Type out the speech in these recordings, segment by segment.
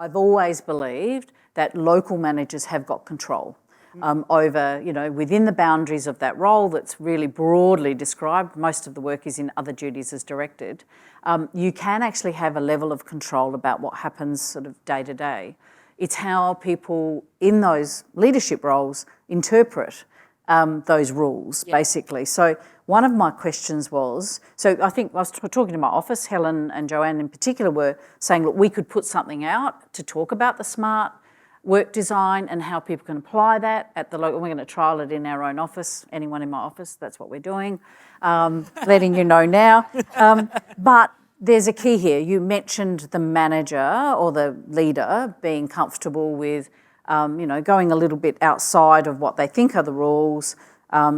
I've always believed that local managers have got control over, within the boundaries of that role that's really broadly described. Most of the work is in other duties as directed. You can actually have a level of control about what happens sort of day to day. It's how people in those leadership roles interpret those rules, basically. So one of my questions was, so I think I was talking to my office, Helen and Joanne in particular were saying, look, we could put something out to talk about the smart work design and how people can apply that at the local. We're going to trial it in our own office. Anyone in my office, that's what we're doing. Letting you know now. But there's a key here. You mentioned the manager or the leader being comfortable with, going a little bit outside of what they think are the rules,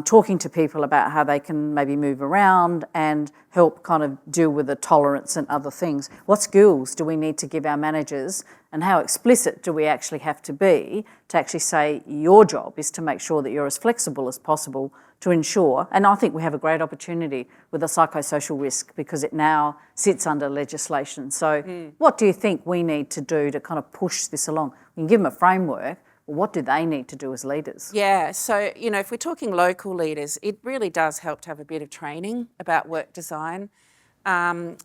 talking to people about how they can maybe move around and help kind of deal with the tolerance and other things. What skills do we need to give our managers, and how explicit do we actually have to be to actually say your job is to make sure that you're as flexible as possible to ensure, and I think we have a great opportunity with a psychosocial risk because it now sits under legislation. So what do you think we need to do to kind of push this along? We can give them a framework, but what do they need to do as leaders? Yeah, so, if we're talking local leaders, it really does help to have a bit of training about work design and,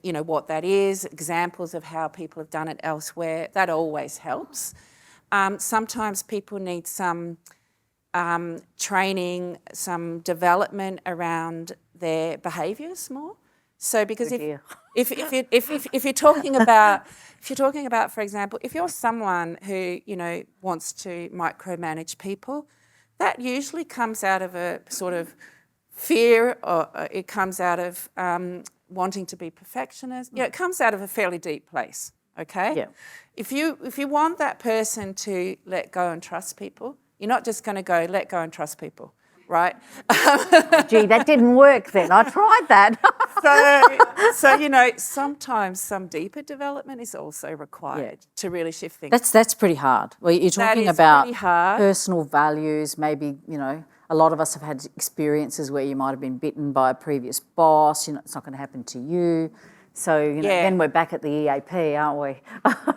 what that is, examples of how people have done it elsewhere. That always helps. Sometimes people need some training, some development around their behaviours more. So because if you're talking about, for example, if you're someone who wants to micromanage people, that usually comes out of a sort of fear, or it comes out of wanting to be perfectionist. It comes out of a fairly deep place. Okay. Yeah. If you want that person to let go and trust people, you're not just going to go let go and trust people, right? Gee, that didn't work then. I tried that. So sometimes some deeper development is also required to really shift things. That's pretty hard. Well, you're talking about personal values. Maybe a lot of us have had experiences where you might have been bitten by a previous boss. It's not going to happen to you. So then we're back at the EAP, aren't we?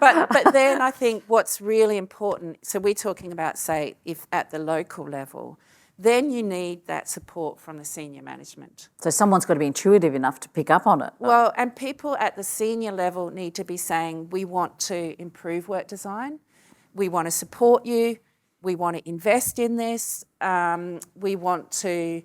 but then I think what's really important, so we're talking about, say, if at the local level, then you need that support from the senior management. So someone's got to be intuitive enough to pick up on it. Well, and people at the senior level need to be saying, we want to improve work design, we want to support you, we want to invest in this, we want to,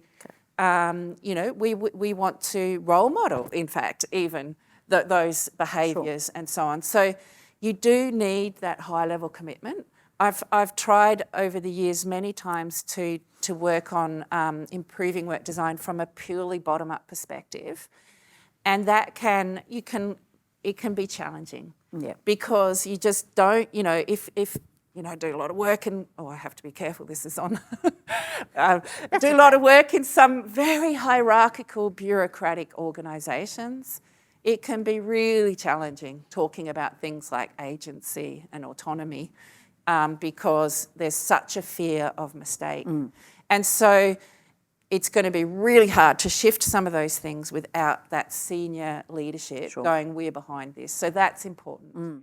we want to role model, in fact, even those behaviours and so on. So you do need that high level commitment. I've tried over the years many times to work on improving work design from a purely bottom-up perspective, and it can be challenging. Yeah. Because you just don't, if do a lot of work in, I have to be careful, this is on, a lot of work in some very hierarchical bureaucratic organisations, it can be really challenging talking about things like agency and autonomy because there's such a fear of mistake. And so it's going to be really hard to shift some of those things without that senior leadership going, we're behind this. So that's important.